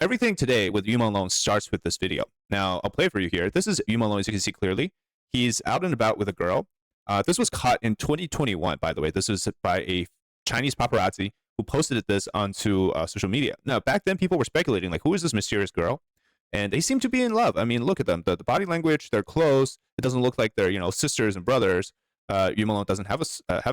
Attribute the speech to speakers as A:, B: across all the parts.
A: everything today with Yu Menglong starts with this video. Now, I'll play it for you here. This is Yu Menglong, as you can see clearly. He's out and about with a girl. This was caught in 2021, by the way. This was by a Chinese paparazzi who posted this onto social media. Now, back then, people were speculating, like, who is this mysterious girl? And they seem to be in love. I mean, look at them. The body language, their clothes. It doesn't look like they're, sisters and brothers. Yu Menglong doesn't have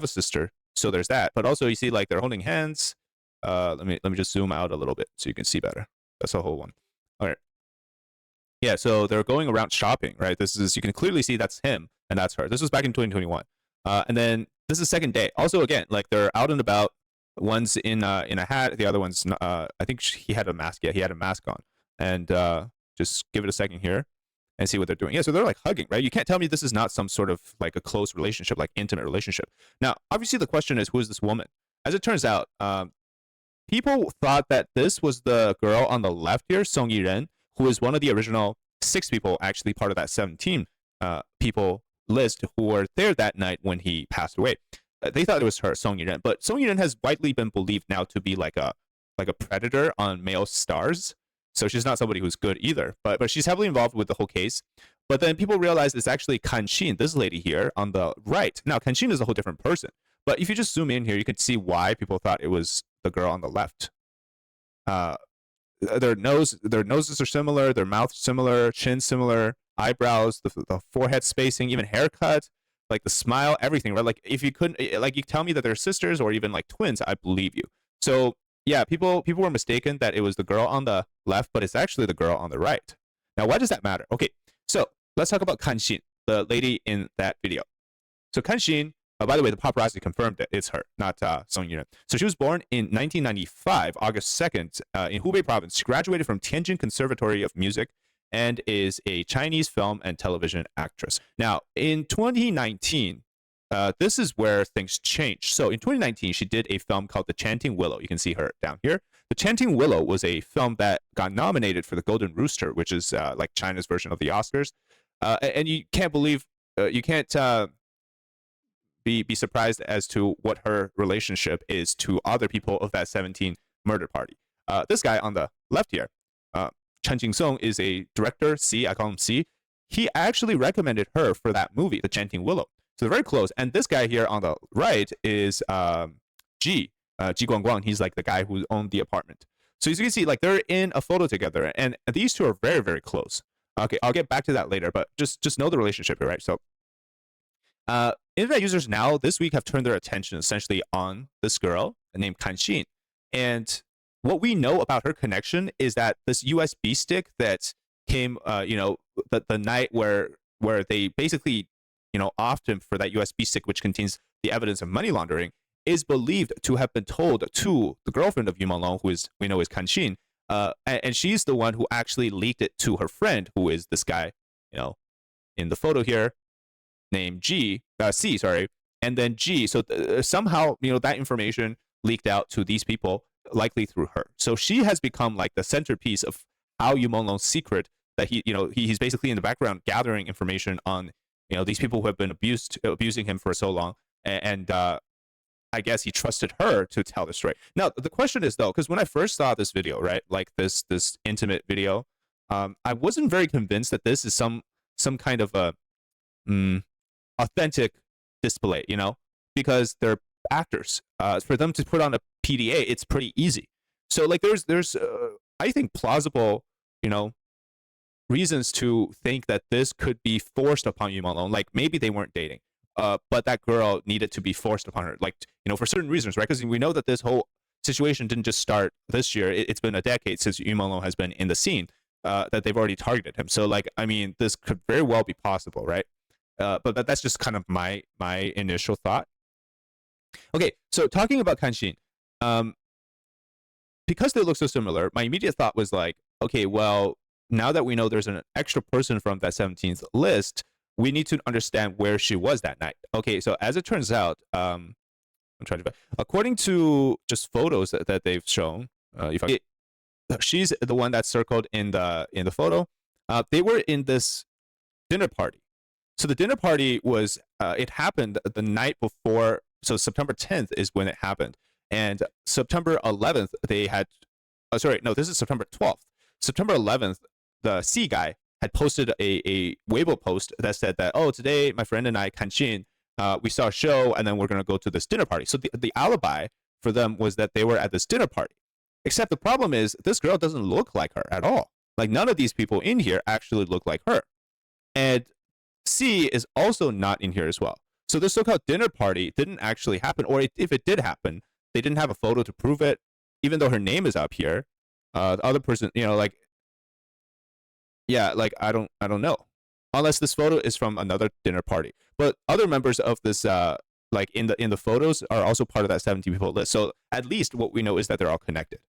A: a sister, so there's that. But also, you see, like, they're holding hands. Let me just zoom out a little bit so you can see better. That's the whole one. All right. Yeah, so they're going around shopping, right? You can clearly see that's him and that's her. This was back in 2021. And then this is second day. Also, again, like they're out and about. One's in a hat, the other one's I think he had a mask. Yeah, he had a mask on. And just give it a second here and see what they're doing. Yeah, so they're like hugging, right? You can't tell me this is not some sort of like a close relationship, like intimate relationship. Now, obviously, the question is, who is this woman? As it turns out, people thought that this was the girl on the left here, Song Yiren, who was one of the original 6 people, actually part of that 17 people list who were there that night when he passed away. They thought it was her, Song Yiren, but Song Yiren has widely been believed now to be like a predator on male stars. So she's not somebody who's good either, but she's heavily involved with the whole case. But then people realize it's actually Kanshin, this lady here on the right. Now, Kanshin is a whole different person. But if you just zoom in here, you can see why people thought it was the girl on the left. Their noses are similar, their mouths similar, chin similar, eyebrows, the forehead spacing, even haircut, like the smile, everything, right? Like if you couldn't, like you tell me that they're sisters or even like twins, I believe you. So yeah, people were mistaken that it was the girl on the left, but it's actually the girl on the right. Now, why does that matter? Okay, so let's talk about Kanshin, the lady in that video. So Kanshin, by the way, the paparazzi confirmed it. It's her, not Song Yiren. So she was born in 1995, August 2nd, in Hubei province. She graduated from Tianjin Conservatory of Music and is a Chinese film and television actress. Now, in 2019, this is where things changed. So in 2019, she did a film called The Chanting Willow. You can see her down here. The Chanting Willow was a film that got nominated for the Golden Rooster, which is like China's version of the Oscars. And you can't believe, you can't be surprised as to what her relationship is to other people of that 17 murder party. This guy on the left here, Chen Jingsong, is a director, C, I call him C. He actually recommended her for that movie, The Chanting Willow. So they're very close. And this guy here on the right is Ji Guangguang. He's like the guy who owned the apartment. So as you can see, like they're in a photo together, and these two are very, very close. Okay, I'll get back to that later, but just know the relationship here, right? So internet users now this week have turned their attention essentially on this girl named Kanshin. And what we know about her connection is that this USB stick that came, the night where they basically, offed him for that USB stick, which contains the evidence of money laundering, is believed to have been told to the girlfriend of Yu Menglong, who we know is Kanshin, and she's the one who actually leaked it to her friend, who is this guy, in the photo here, named C, and then G. So somehow, that information leaked out to these people, likely through her. So she has become like the centerpiece of how Yu Menglong's secret, that he's basically in the background gathering information on, these people who have been abusing him for so long. And I guess he trusted her to tell the story. Now, the question is though, because when I first saw this video, right, like this intimate video, I wasn't very convinced that this is some kind of a authentic display, because they're actors. For them to put on a PDA, it's pretty easy. So like there's I think plausible, reasons to think that this could be forced upon Yu Menglong. Like maybe they weren't dating, but that girl needed to be forced upon her, like for certain reasons, right? Because we know that this whole situation didn't just start this year. It's been a decade since Yu Menglong has been in the scene. That they've already targeted him. So like, I mean, this could very well be possible, right? But that's just kind of my initial thought. Okay, so talking about Kanshin, because they look so similar, my immediate thought was like, okay, well, now that we know there's an extra person from that 17th list, we need to understand where she was that night. Okay, so as it turns out, according to just photos that they've shown, she's the one that's circled in the photo. They were in this dinner party. So the dinner party was, it happened the night before. So September 10th is when it happened. And September 11th, they had, this is September 12th. September 11th, the C guy had posted a Weibo post that said that, oh, today my friend and I, Kanshin, we saw a show and then we're going to go to this dinner party. So the alibi for them was that they were at this dinner party. Except the problem is this girl doesn't look like her at all. Like none of these people in here actually look like her. And C is also not in here as well. So this so-called dinner party didn't actually happen, or if it did happen, they didn't have a photo to prove it, even though her name is up here. The other person, like, yeah, like I don't know, unless this photo is from another dinner party. But other members of this, like in the photos, are also part of that 17 people list. So at least what we know is that they're all connected.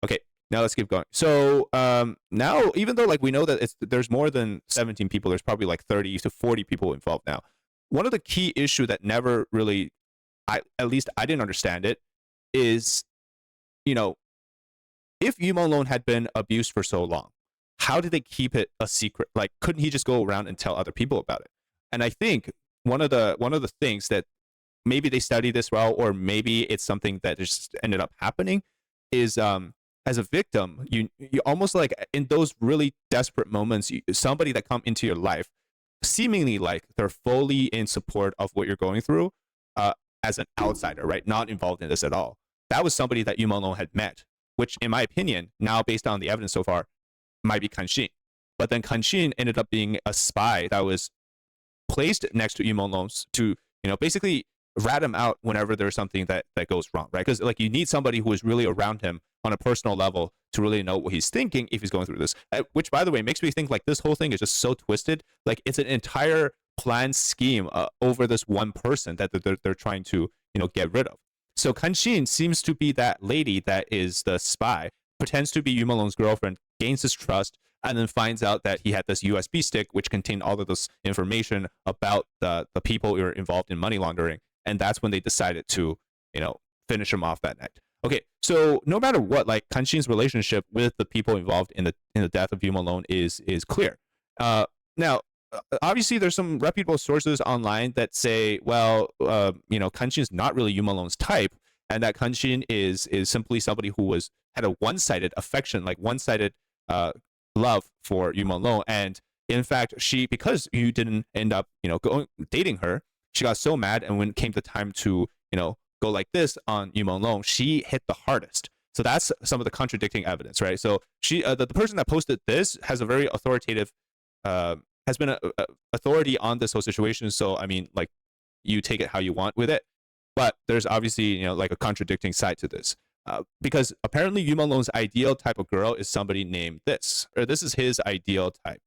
A: Okay, now let's keep going. So now, even though like we know that there's more than 17 people, there's probably like 30 to 40 people involved now. One of the key issue that never really, at least I didn't understand it, is, if Yu Menglong had been abused for so long, how did they keep it a secret? Like, couldn't he just go around and tell other people about it? And I think one of the things that maybe they studied this well, or maybe it's something that just ended up happening, is as a victim, you almost like in those really desperate moments, somebody that come into your life, seemingly like they're fully in support of what you're going through, as an outsider, right? Not involved in this at all. That was somebody that Yu Menglong had met, which, in my opinion, now based on the evidence so far, might be Kanshin. But then Kanshin ended up being a spy that was placed next to Yu Menglong to, basically rat him out whenever there's something that goes wrong, right? Because like you need somebody who is really around him on a personal level to really know what he's thinking if he's going through this. Which, by the way, makes me think like this whole thing is just so twisted. Like it's an entire planned scheme over this one person that they're trying to get rid of. So Kanshin seems to be that lady that is the spy, pretends to be Yu Menglong's girlfriend, gains his trust, and then finds out that he had this USB stick which contained all of this information about the people who were involved in money laundering. And that's when they decided to, finish him off that night. Okay, so no matter what, like Kanshin's relationship with the people involved in the death of Yu Menglong is clear. Now, obviously, there's some reputable sources online that say, well, Kanshin's not really Yu Menglong's type, and that Kanshin is simply somebody who had a one-sided affection, like one-sided love for Yu Menglong, and in fact, because you didn't end up, dating her, she got so mad, and when it came to time to, go like this on Yu Menglong, she hit the hardest. So that's some of the contradicting evidence, right? So she, the person that posted this, has a very authoritative, has been a authority on this whole situation. So I mean, like, you take it how you want with it, but there's obviously, like a contradicting side to this. Because apparently Yu Menglong's ideal type of girl is somebody named this, or this is his ideal type.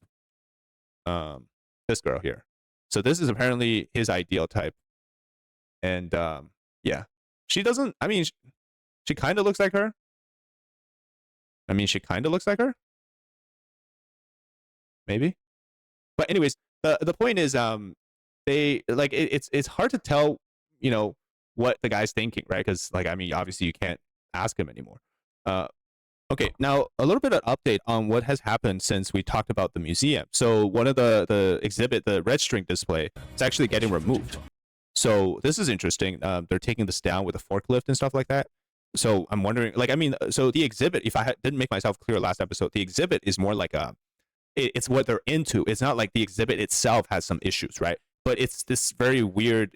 A: This girl here. So this is apparently his ideal type. And yeah, she doesn't, I mean, she kind of looks like her. Maybe. But anyways, the point is, they like it's hard to tell, what the guy's thinking, right? Because like, I mean, obviously you can't ask him anymore. Okay, now a little bit of update on what has happened since we talked about the museum. So one of the exhibit, the red string display, is actually getting removed. So this is interesting. They're taking this down with a forklift and stuff like that. So I'm wondering, like, I mean, so the exhibit, if I didn't make myself clear last episode, the exhibit is more like it's what they're into. It's not like the exhibit itself has some issues, right? But it's this very weird,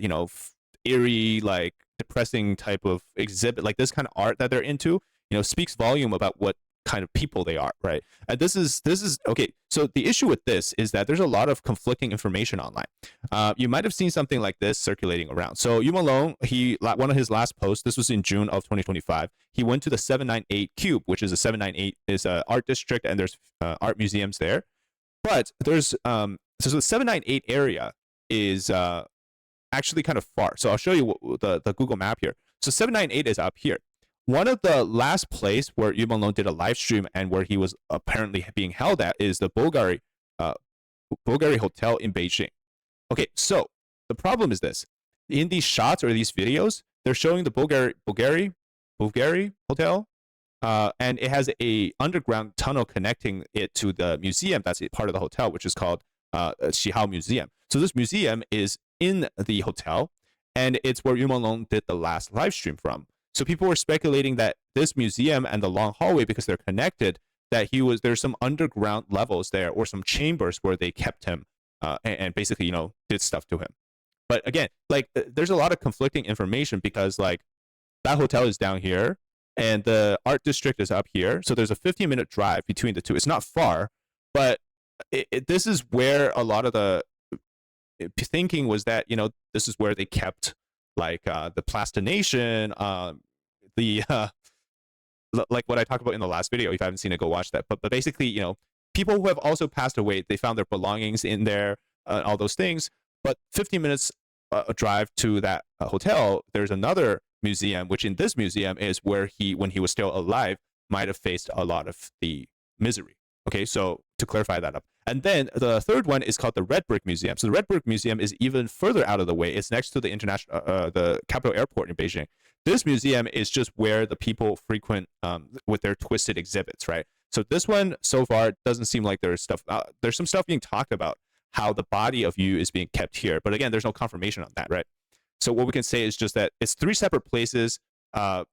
A: eerie, like depressing type of exhibit, like this kind of art that they're into, speaks volume about what kind of people they are, right? And this is okay. So the issue with this is that there's a lot of conflicting information online. You might have seen something like this circulating around. So Yu Menglong, one of his last posts, this was in June of 2025. He went to the 798 Cube, which is a 798 is a art district, and there's art museums there. But there's so the 798 area is actually kind of far. So I'll show you the Google map here. So 798 is up here. One of the last place where Yu Menglong did a live stream and where he was apparently being held at is the Bulgari Hotel in Beijing. Okay, so the problem is this. In these shots or these videos, they're showing the Bulgari Hotel, and it has a underground tunnel connecting it to the museum that's a part of the hotel, which is called Xihao Museum. So this museum is in the hotel, and it's where Yu Menglong did the last live stream from. So people were speculating that this museum and the long hallway, because they're connected, that there's some underground levels there or some chambers where they kept him and basically, did stuff to him. But again, like there's a lot of conflicting information because like that hotel is down here and the art district is up here. So there's a 15-minute drive between the two. It's not far, but this is where a lot of the thinking was that, this is where they kept like the plastination, the like what I talked about in the last video. If you haven't seen it, go watch that. But basically, people who have also passed away, they found their belongings in there, all those things. But 15 minutes a drive to that hotel, there's another museum, which in this museum is where when he was still alive, might have faced a lot of the misery. Okay, so to clarify that up. And then the third one is called the Red Brick Museum. So the Red Brick Museum is even further out of the way. It's next to the the capital airport in Beijing. This museum is just where the people frequent with their twisted exhibits, right? So this one so far doesn't seem like there's stuff. There's some stuff being talked about how the body of Yu is being kept here, but again, there's no confirmation on that, right? So what we can say is just that it's 3 separate places, kind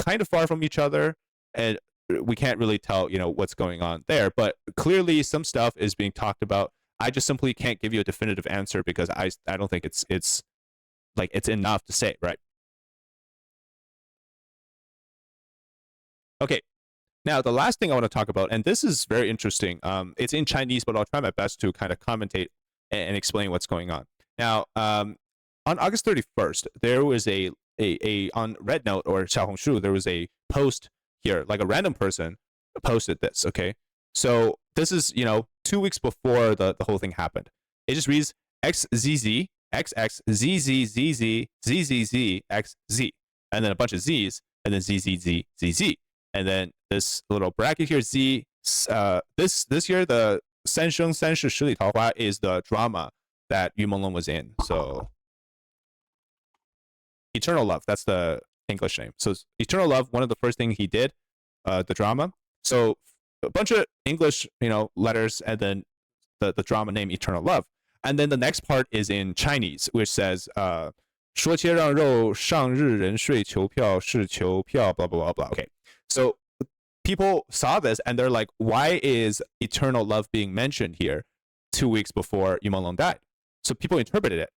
A: of far from each other, and we can't really tell, what's going on there. But clearly, some stuff is being talked about. I just simply can't give you a definitive answer because I don't think it's enough to say, right? Okay. Now, the last thing I want to talk about, and this is very interesting. It's in Chinese, but I'll try my best to kind of commentate and explain what's going on. Now, on August 31st, there was a on Rednote or Xiaohongshu, there was a post here, like a random person posted this. Okay, so this is 2 weeks before the whole thing happened. It just reads XZZ XXZZZZ ZZZ XZ, and then a bunch of Z's, and then ZZZZZ, and then this little bracket here Z. This year the 三生三世十里桃花 is the drama that Yu Menglong was in. So Eternal Love, that's the English name. So Eternal Love, one of the first things he did, the drama. So a bunch of English, letters, and then the drama name Eternal Love. And then the next part is in Chinese, which says, 说切让肉上日人睡求票是求票 blah blah blah blah. Okay, so people saw this and they're like, why is Eternal Love being mentioned here 2 weeks before Yu Menglong died? So people interpreted it.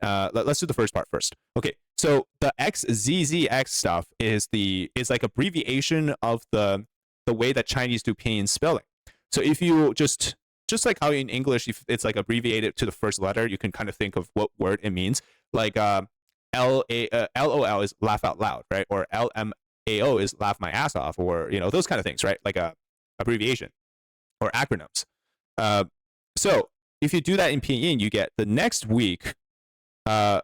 A: Let's do the first part first. Okay, so the XZZX stuff is like abbreviation of the way that Chinese do pinyin spelling. So if you just like how in English, if it's like abbreviated to the first letter, you can kind of think of what word it means. Like LOL is laugh out loud, right? Or LMAO is laugh my ass off, or those kind of things, right? Like a abbreviation or acronyms. So if you do that in pinyin, you get the next week. The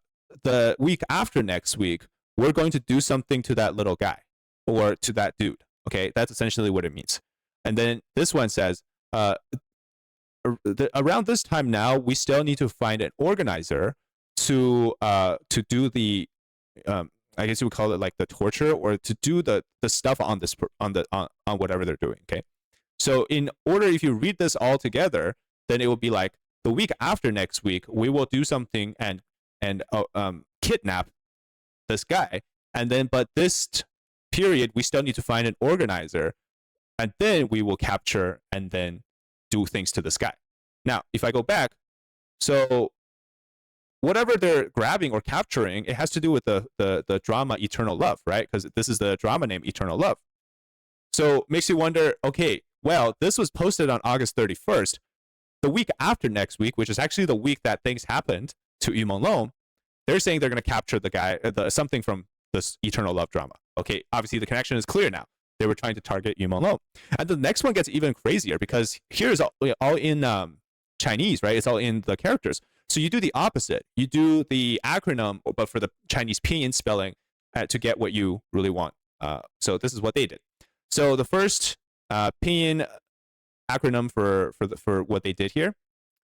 A: week after next week, we're going to do something to that little guy or to that dude. Okay, that's essentially what it means. And then this one says, around this time now, we still need to find an organizer to do the, I guess you would call it like the torture, or to do the stuff on this on whatever they're doing. Okay, so in order, if you read this all together, then it will be like the week after next week, we will do something and kidnap this guy, and then but this period we still need to find an organizer, and then we will capture and then do things to this guy. Now, if I go back, so whatever they're grabbing or capturing, it has to do with the drama Eternal Love, right? Because this is the drama name Eternal Love. So makes you wonder, okay, well, this was posted on August 31st. The week after next week, which is actually the week that things happened to Yu Menglong, they're saying they're going to capture the guy, something from this Eternal Love drama. Okay, obviously the connection is clear now. They were trying to target Yu Menglong. And the next one gets even crazier because here's all in Chinese, right? It's all in the characters. So you do the opposite. You do the acronym, but for the Chinese pinyin spelling to get what you really want. So this is what they did. So the first pinyin acronym for what they did here.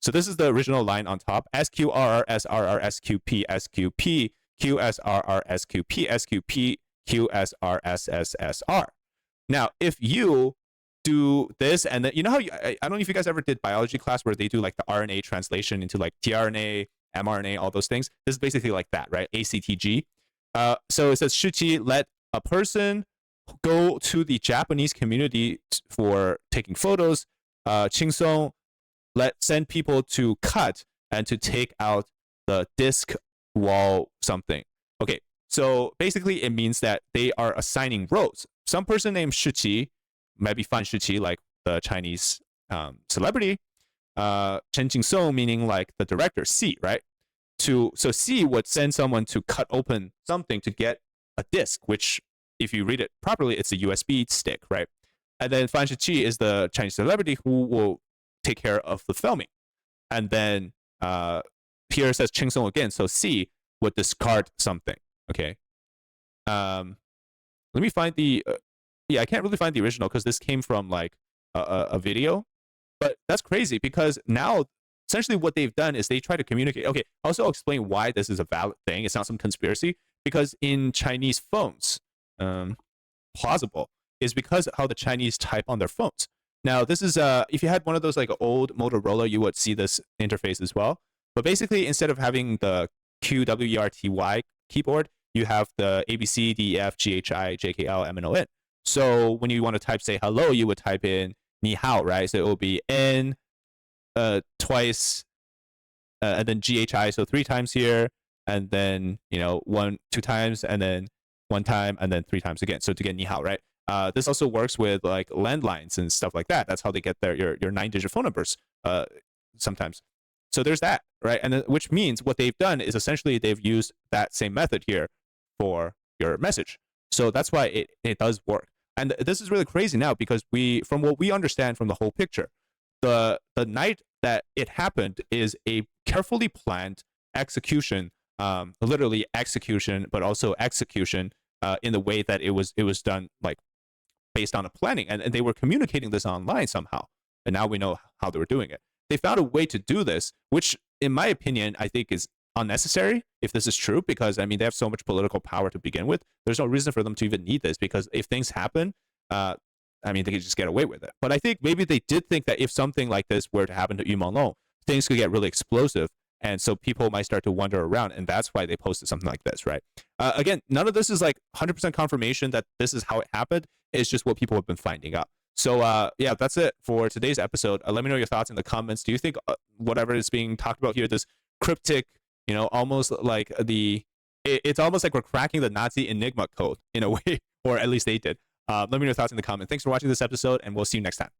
A: So this is the original line on top: SQRR SRR SQP SQP QSRR SQP SQP QSR SSSR. Now, if you do this, and then how I don't know if you guys ever did biology class where they do like the RNA translation into like tRNA, mRNA, all those things. This is basically like that, right? ACTG. So it says Shuqi, let a person go to the Japanese community for taking photos. Qing Song send people to cut and to take out the disk wall something. Okay, so basically it means that they are assigning roles. Some person named Shiqi, maybe Fan Shiqi, like the Chinese celebrity. Chen Jingsong, meaning like the director, C, right? So C would send someone to cut open something to get a disk, which if you read it properly, it's a USB stick, right? And then Fan Shiqi is the Chinese celebrity who will take care of the filming. And then here says Ching Song again, so C would discard something. Okay. Let me find the yeah, I can't really find the original because this came from like a video, but that's crazy because now essentially what they've done is they try to communicate. Okay, also I'll explain why this is a valid thing. It's not some conspiracy because in Chinese phones, plausible is because of how the Chinese type on their phones. Now this is if you had one of those like old Motorola, you would see this interface as well. But basically, instead of having the QWERTY keyboard, you have the A B C D E F G H I J K L M N O N. So when you want to type say hello, you would type in ni hao, right? So it will be N twice and then GHI, so 3 times here, and then 2 times, and then 1 time, and then 3 times again. So to get ni hao, right? This also works with like landlines and stuff like that. That's how they get your 9-digit phone numbers sometimes. So there's that, right? And then, which means what they've done is essentially they've used that same method here for your message. So that's why it does work. And this is really crazy now because from what we understand from the whole picture, the night that it happened is a carefully planned execution, literally execution, but also execution in the way that it was done like based on a planning, and they were communicating this online somehow. And now we know how they were doing it. They found a way to do this, which in my opinion, I think is unnecessary if this is true, because I mean, they have so much political power to begin with. There's no reason for them to even need this, because if things happen, I mean, they could just get away with it. But I think maybe they did think that if something like this were to happen to Menglong, things could get really explosive. And so people might start to wander around, and that's why they posted something like this, right? Again, none of this is like 100% confirmation that this is how it happened. It's just what people have been finding out. So yeah, that's it for today's episode. Let me know your thoughts in the comments. Do you think whatever is being talked about here, this cryptic, almost like it's almost like we're cracking the Nazi Enigma code in a way, or at least they did. Let me know your thoughts in the comments. Thanks for watching this episode, and we'll see you next time.